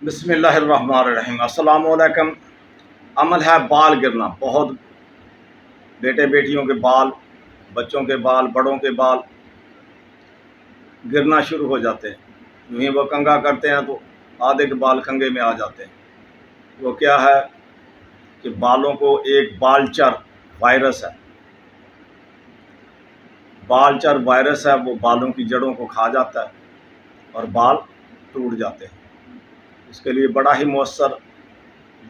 بسم اللہ الرحمن الرحیم۔ السلام علیکم۔ عمل ہے بال گرنا، بہت بیٹے بیٹیوں کے بال، بچوں کے بال، بڑوں کے بال گرنا شروع ہو جاتے ہیں۔ یوں ہی وہ کنگھا کرتے ہیں تو آدھے کے بال کنگھے میں آ جاتے ہیں۔ وہ کیا ہے کہ بالوں کو ایک بالچر وائرس ہے، بالچر وائرس ہے، وہ بالوں کی جڑوں کو کھا جاتا ہے اور بال ٹوٹ جاتے ہیں۔ اس کے لیے بڑا ہی مؤثر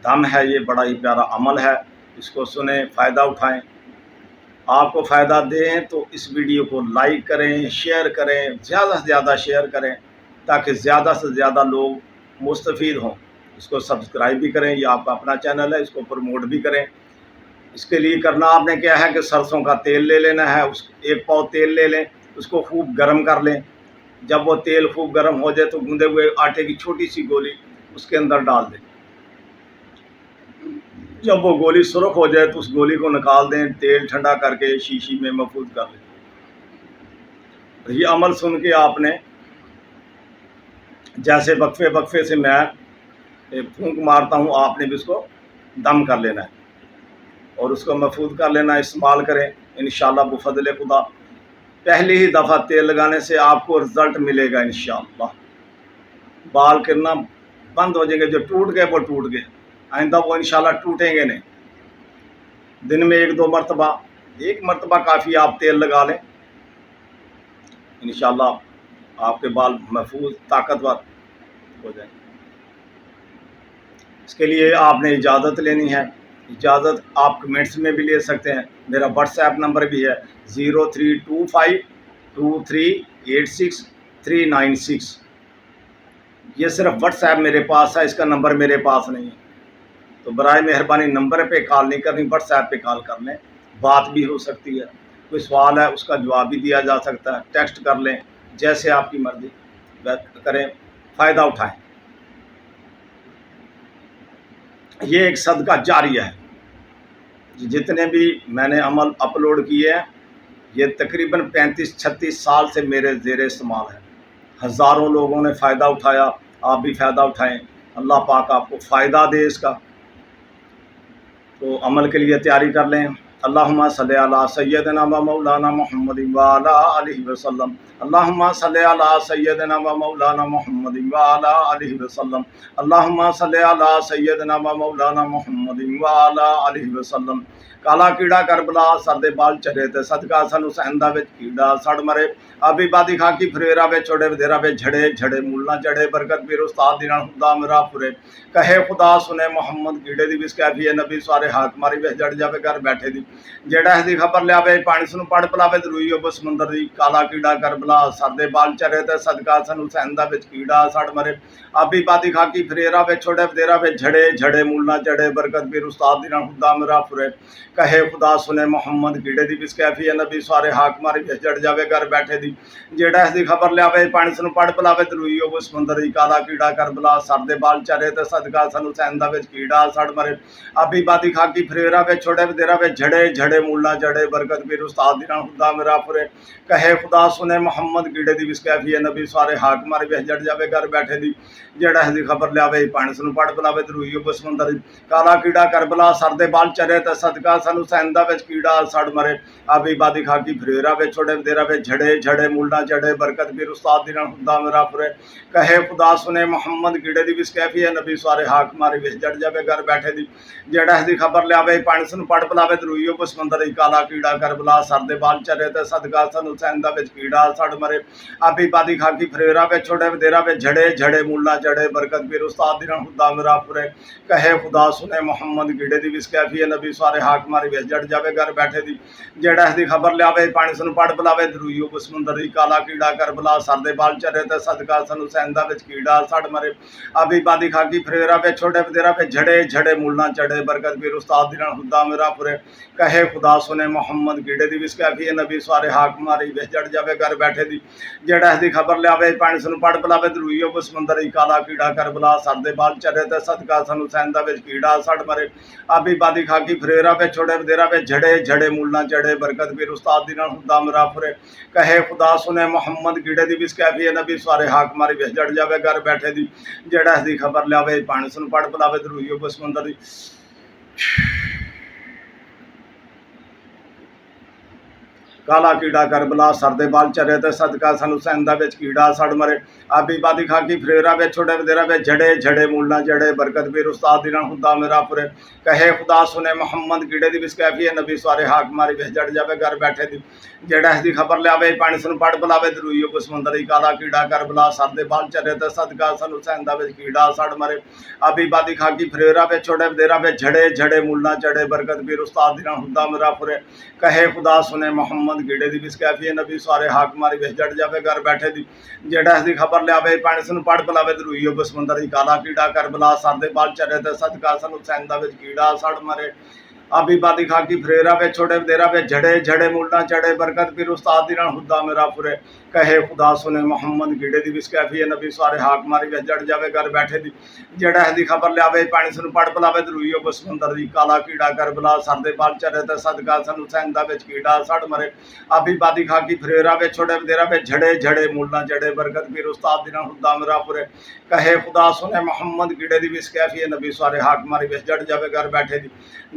دم ہے، یہ بڑا ہی پیارا عمل ہے، اس کو سنیں، فائدہ اٹھائیں۔ آپ کو فائدہ دیں تو اس ویڈیو کو لائک کریں، شیئر کریں، زیادہ سے زیادہ شیئر کریں تاکہ زیادہ سے زیادہ لوگ مستفید ہوں۔ اس کو سبسکرائب بھی کریں، یہ آپ کا اپنا چینل ہے، اس کو پروموٹ بھی کریں۔ اس کے لیے کرنا آپ نے کیا ہے کہ سرسوں کا تیل لے لینا ہے، ایک پاؤ تیل لے لیں، اس کو خوب گرم کر لیں۔ جب وہ تیل خوب گرم ہو جائے تو گوندے ہوئے آٹے کی چھوٹی سی گولی اس کے اندر ڈال دیں۔ جب وہ گولی سرخ ہو جائے تو اس گولی کو نکال دیں، تیل ٹھنڈا کر کے شیشی میں محفوظ کر لیں۔ یہ عمل سن کے آپ نے جیسے وقفے وقفے سے میں پھونک مارتا ہوں، آپ نے بھی اس کو دم کر لینا ہے اور اس کو محفوظ کر لینا، استعمال کریں انشاءاللہ بفضل خدا۔ پہلی ہی دفعہ تیل لگانے سے آپ کو رزلٹ ملے گا انشاءاللہ۔ بال کرنا بند ہو جائیں گے، جو ٹوٹ گئے وہ ٹوٹ گئے، آئندہ وہ انشاءاللہ ٹوٹیں گے نہیں۔ دن میں ایک مرتبہ کافی، آپ تیل لگا لیں، انشاءاللہ آپ کے بال محفوظ طاقتور ہو جائیں۔ اس کے لیے آپ نے اجازت لینی ہے، اجازت آپ کمنٹس میں بھی لے سکتے ہیں۔ میرا واٹس ایپ نمبر بھی ہے 0325238636۔ یہ صرف واٹس ایپ میرے پاس ہے، اس کا نمبر میرے پاس نہیں ہے، تو برائے مہربانی نمبر پہ کال نہیں کرنی، واٹس ایپ پہ کال کر لیں، بات بھی ہو سکتی ہے، کوئی سوال ہے اس کا جواب بھی دیا جا سکتا ہے، ٹیکسٹ کر لیں، جیسے آپ کی مرضی کریں، فائدہ اٹھائیں۔ یہ ایک صدقہ جاریہ ہے۔ جتنے بھی میں نے عمل اپلوڈ کیے ہیں، یہ تقریباً 35-36 سال سے میرے زیر استعمال ہے، ہزاروں لوگوں نے فائدہ اٹھایا، آپ بھی فائدہ اٹھائیں، اللہ پاک آپ کو فائدہ دے اس کا۔ تو عمل کے لیے تیاری کر لیں۔ اللہم صلی علی سیدنا و مولانا محمد وعلی آلہ وسلم، اللہم صلی علی سیدنا و مولانا محمد وعلی آلہ وسلم، اللہم صلی علی سیدنا و مولانا محمد وعلی آلہ وسلم۔ کالا کیڑا کربلا سردے بال چرے تے صدقہ سن حسین دا وچ کیڑا سڑ مرے، آبی بادی خاکی پھریرا وچ چھوڑے ودیرا وچ جھڑے جھڑے مول نہ چڑھے، برکت پیر استاد دی نال خدا میرا پھرے، کہے خدا سنے محمد کیڑے دی وس کیفی ہے نبی سارے ہاتھ ماری وچ جڑ جاوے گھر بیٹھے دی، جیڑا اس دی خبر لیاوے پانی سنو پڑ پلاوے تے روئی او سمندر دی، کالا کیڑا کربلا سردے بال چرے تے صدقہ سن حسین دا وچ کیڑا سڑ مرے، آبی بادی خاکی پھریرا وچ چھوڑے ودیرا وچ جھڑے جھڑے مول نہ چڑھے، برکت پیر استاد دی نال خدا میرا پھرے، کہے خدا سنے محمد کیڑے دی وس کیفی ہے نبی سارے ہاک ماری وچ جڑ جاوے گھر بیٹھے دی، جیڑا اس دی خبر لیاوے پانی سنو پڑ پلاوے تے روئی او سمندر دی، کالا کیڑا کربلا سردے بال چرے تے صدقہ سن حسین دا وچ کیڑا سڑ مرے، آبی بادی خاکی پھریرا وچ چھوڑے ودیرا وچ جھڑے جھڑے مول نہ چڑھے، برکت پیر استاد دی نال خدا میرا پھرے، کہے خدا سنے محمد کیڑے دی وس کیفی ہے نبی سارے ہاک ماری وچ جڑ جاوے گھر بیٹھے دی، جیڑا اس دی خبر لیاوے پانی سنو پڑ پلاوے تے روئی او سمندر دی، کالا کیڑا کربلا سردے بال چرے تے صدقہ سن حسین دا وچ کیڑا سڑ مرے، آبی بادی خاکی پھریرا وچ چھوڑے ودیرا وچ جھڑے جھڑے مول نہ چڑھے، برکت پیر استاد دی نال خدا میرا پھرے، کہے خدا سنے محمد کیڑے دی وس کیفی ہے نبی سارے ہاک ماری وچ جڑ جاوے گھر بیٹھے دی، جیڑا اس دی خبر لیاوے پانی سنو پڑ پلاوے تے روئی او سمندر دی، کالا کیڑا کربلا سردے بال چرے تے صدقہ سن حسین دا وچ کیڑا سڑ مرے، آبی بادی خاکی پھریرا وچ چھوڑے ودیرا وچ جھڑے جھڑے مول نہ چڑھے، برکت پیر استاد دی نال خدا میرا پھرے، کہے خدا سنے محمد کیڑے دی وس کیفی ہے نبی سارے ہاک ماری وچ جڑ جاوے گھر بیٹھے دی، جیڑا اس دی خبر لیاوے پانی سنو پڑ پلاوے تے روئی او سمندر دی، کالا کیڑا کربلا سردے بال چرے تے صدقہ سن حسین دا وچ کیڑا سڑ مرے، آبی بادی خاکی پھریرا وچ چھوڑے ودیرا وچ جھڑے جھڑے مول نہ چڑھے، برکت پیر استاد دی نال خدا میرا پھرے، کہے خدا سنے محمد کیڑے دی وس کیفی ہے نبی سارے ہاک ماری وچ جڑ جاوے گھر بیٹھے دی، جیڑا اس دی خبر لیاوے پانی سنو پڑ پلاوے تے روئی او سمندر دی، کالا کیڑا کربلا سردے بال چرے تے صدقہ سن حسین دا وچ کیڑا سڑ مرے، آبی بادی خاکی پھریرا وچ چھوڑے دیرا ਵੇ جھڑے جھڑے مول نہ چڑھے برکت پیر استاد دی نال خدا مرا پھرے کہے خدا سنے محمد گیڑے دی بس کیفی ہے نبی سارے حاک ماری ویس جڑ جاوے گھر بیٹھے دی جڑا اس دی خبر لیاوے پانی سن پڑھ پلاوے درویو بسمندر دی کالا کیڑا کربلا سردے بال چرے تے صدقہ سن حسین دا وچ کیڑا سڑ مرے آبی بادی کھاکی فریرا وچ چھوڑے دیرا وچ جھڑے جھڑے مول نہ جڑے برکت پیر استاد دی نال خدا میرا پورے کہے خدا سنے محمد گیڑے دی وس کیفی ہے نبی سارے حاک ماری وچ جڑ جاوے گھر بیٹھے دی جڑا اس دی خبر لیاوے پانی سن پڑھ پلاوے درویو کو سمندر دی کالا کیڑا کربلا سردے بال چرے تے صدقہ سن حسین دا وچ کیڑا سڑ مرے آبی بادی کھاکی فریرا وچ چھوڑے دیرا وچ جھڑے جھڑے مول نہ چڑھے برکت پیر استاد دی نال خدا میرا پورے کہے خدا سنے محمد گیڑے دی بس کیفی ہے نبی سارے حاک ماری وچ جڑ جاوے گھر بیٹھے دی جڑا اس دی خبر لیاوے پانی سن پڑھ پلاوے درویو کو سمندر دی کالا کیڑا کربلا سردے بال چرے تے صدقہ سن حسین دا وچ کیڑا سڑ مرے آبی بادی کھاکی فریرا وچ چھوڑے دیرا وچ جھڑے جھڑے مول نہ چڑھے برکت پیر استاد دی نال خدا میرا پورے کہے خدا سنے محمد گیڑے دی وس کیفی ہے نبی سارے حاک ماری وچ جڑ جاوے گھر بیٹھے دی جڑا اس دی خبر لیاوے پانی سن پڑھ پلاوے درویو کو سمندر دی کالا کیڑا کربلا سردے بال چرے تے صدقہ سن حسین دا وچ کیڑا سڑ مرے آبی بادی کھاکی فریرا وچ چھوڑے دیرا وچ جھڑے جھڑے مول نہ چڑھے برکت پیر استاد دی نال خدا میرا پورے کہے خدا سنے محمد گیڑے دی وس کیفی ہے نبی سارے حاک ماری وچ جڑ جاوے گھر بیٹھے دی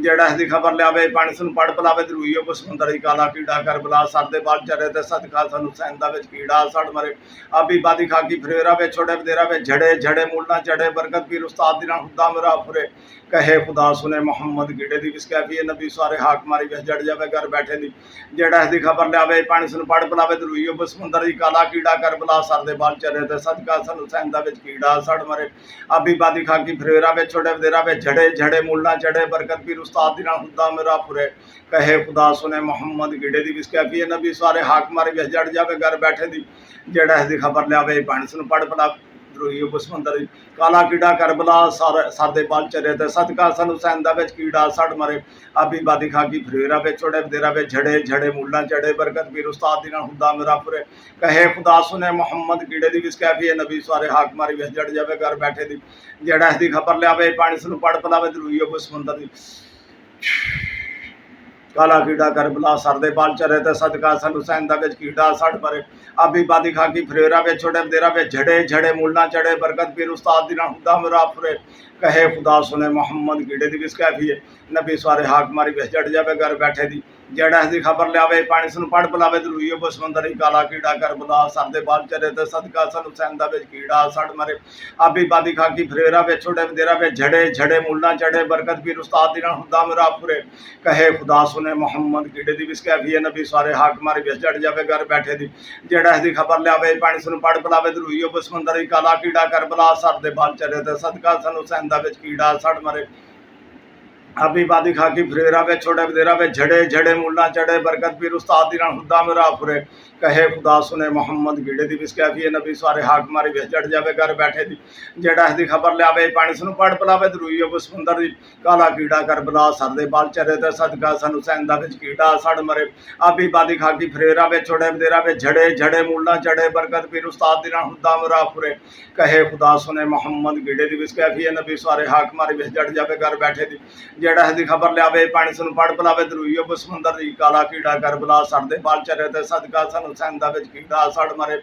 جڑا اس دی خبر لیاوے پانی سن پڑھ پلاوے درویو کو سمندر دی کالا کیڑا کربلا سردے بال چرے تے صدقہ سن حسین دا وچ کیڑا سڑ مرے آبی بادی کھاکی فریرا وچ چھوڑے دیرا وچ جھڑے جھڑے مول نہ چڑھے برکت پیر استاد دی نال خدا میرا پورے کہے خدا سنے محمد گیڑے دی وس کیفی ہے نبی سارے حاک ماری وچ جڑ جاوے گھر بیٹھے دی جڑا اس دی خبر لیاوے پانی سن پڑھ پلاوے درویو کو سمندر دی کالا کیڑا کربلا سردے بال چرے تے صدقہ سن حسین دا وچ کیڑا سڑ مرے آبی بادی کھاکی فریرا وچ چھوڑے دیرا وچ جھڑے جھڑے مول نہ چڑھے برکت پیر استاد دی نال خدا میرا پورے کہے خدا سنے محمد گیڑے دی وس کیفی ہے نبی سارے حاک ماری وچ جڑ جاوے گھر بیٹھے دی جڑا اس دی خبر لیاوے پانی سن پڑھ پلاوے درویو کو سمندر دی کالا کیڑا کربلا سردے بال چرے تے صدقہ سن حسین دا وچ کیڑا سڑ مرے آبی بادی کھاکی فریرا وچ چھوڑے دیرا وچ جھڑے جھڑے مول نہ چڑھے برکت پیر استاد دی نال خدا میرا پورے کہے خدا سنے محمد گیڑے دی وس کیفی ہے نبی سارے حاک ماری وچ جڑ جاوے گھر بیٹھے دی جڑا اس دی خبر لیاوے پانی سن پڑھ پلاوے درویو کو سمندر دی کالا کیڑا کربلا سردے بال چرے تے صدقہ سن حسین دا وچ کیڑا سڑ مرے آبی بادی کھاکی فریرا وچ چھوڑے دیرا وچ جھڑے جھڑے مول نہ چڑھے برکت پیر استاد دی نال خدا میرا پورے کہے خدا سنے محمد گیڑے دی وس کیفی ہے نبی سارے حاک ماری وچ جڑ جاوے گھر بیٹھے دی جڑا اس دی خبر لیاوے پانی سن پڑھ پلاوے درویو کو سمندر دی کالا کیڑا کربلا سردے بال چرے تے صدقہ سن حسین دا وچ کیڑا سڑ مرے آبی بادی کھاکی فریرا وچ چھوڑے دیرا وچ جھڑے جھڑے مول نہ چڑھے برکت پیر استاد دی نال خدا میرا پورے کہے خدا سنے محمد گیڑے دی وس کیفی ہے نبی سارے حاک ماری وچ جڑ جاوے گھر بیٹھے دی جڑا اس دی خبر لیاوے پانی سن پڑھ پلاوے درویو کو سمندر دی کالا کیڑا کربلا سردے بال چرے تے صدقہ سن حسین دا وچ کیڑا سڑ مرے آبی بادی کھاکی فریرا وچ چھوڑے دیرا وچ جھڑے جھڑے مول نہ چڑھے برکت پیر استاد دی نال خدا میرا پورے کہے خدا سنے محمد گیڑے دی وس کیفی ہے نبی سارے حاک ماری وچ جڑ جاوے گھر بیٹھے دی جڑا اس دی خبر لیاوے پانی سن پڑھ پلاوے درویو کو سمندر دی کالا کیڑا کربلا سردے بال چرے تے صدقہ سن حسین دا وچ کیڑا سڑ مرے آبی بادی کھاکی فریرا وچ چھوڑے دیرا وچ جھڑے جھڑے مول نہ چڑھے برکت پیر استاد دی نال خدا میرا پورے کہے خدا سنے محمد گیڑے دی وس کیفی ہے نبی سارے حاک ماری وچ جڑ جاوے گھر بیٹھے دی جڑا اس دی خبر لیاوے پانی سن پڑھ پلاوے درویو کو سمندر دی کالا کیڑا کربلا سردے بال چرے تے صدقہ سن حسین دا وچ کیڑا سڑ مرے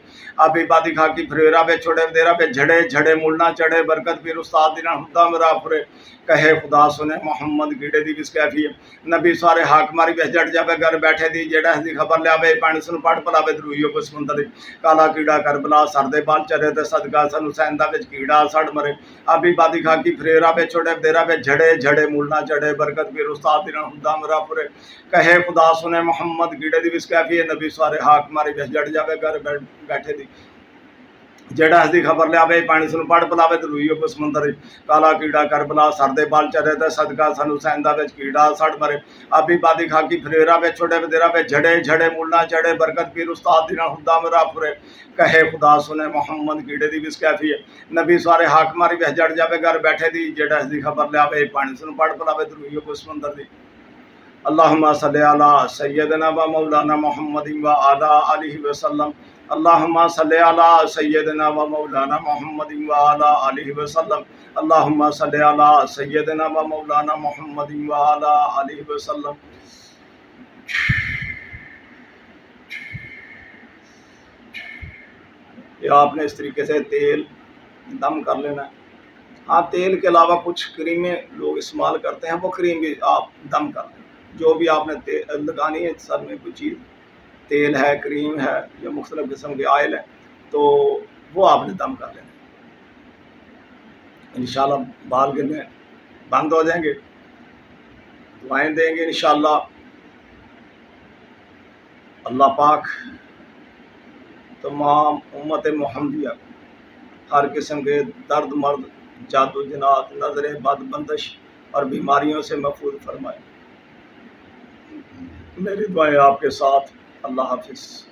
آبی بادی کھاکی فریرا وچ چھوڑے دیرا وچ جھڑے جھڑے مول نہ چڑھے برکت پیر استاد دی نال خدا میرا پورے کہے خدا سنے محمد گیڑے دی وس کیفی ہے نبی سارے حاک ماری وچ جڑ جاوے گھر بیٹھے دی جڑا اس دی خبر لیاوے پانی سن پڑھ پلاوے درویو کو سمندر دی کالا کیڑا کربلا سردے بال چرے تے صدقہ سن حسین دا وچ کیڑا سڑ مرے آبی بادی کھاکی فریرا وچ چھوڑے دیرا وچ جھڑے جھڑے مول نہ چڑھے برکت پیر استاد دی نال خدا میرا پورے کہے خدا سنے محمد گیڑے دی وس کیفی ہے نبی سارے حاک ماری وچ جڑ جاوے گھر بیٹھے دی جڑا اس دی خبر لیاوے پانی سن پڑھ پلاوے درویو کو سمندر دی کالا کیڑا کربلا سردے بال چرے تے صدقہ سن حسین دا وچ کیڑا سڑ مرے آبی بادی کھاکی فریرا وچ چھوڑے دیرا وچ جھڑے جھڑے مول نہ چڑھے برکت پیر استاد دی نال خدا میرا پورے کہے خدا سنے محمد گیڑے دی وس کیفی ہے نبی سارے حاک ماری وچ جڑ جاوے گھر بیٹھے دی جڑا اس دی خبر لیاوے پانی سن پڑھ پلاوے درویو کو سمندر دی اللہم صلی علی سیدنا و مولانا محمد و علی آلہ وسلم اللہم صلی علی سیدنا و مولانا محمد و علی آلہ وسلم، اللہم صلی علی سیدنا و مولانا محمد و علی آلہ وسلم۔ یہ آپ نے اس طریقے سے تیل دم کر لینا ہے۔ ہاں تیل کے علاوہ کچھ کریمیں لوگ استعمال کرتے ہیں، وہ کریم بھی آپ دم کر لیں۔ جو بھی آپ نے لگانی ہے سر میں کوئی چیز، تیل ہے، کریم ہے یا مختلف قسم کے آئل ہے، تو وہ آپ نے دم کر لینا۔ انشاءاللہ بال گرنے بند ہو جائیں گے، دعائیں دیں گے انشاءاللہ۔ اللہ پاک تمام امت محمدیہ ہر قسم کے درد مرد، جادو جنات، نظریں، بد بندش اور بیماریوں سے محفوظ فرمائے۔ میری دعائیں آپ کے ساتھ۔ اللہ حافظ۔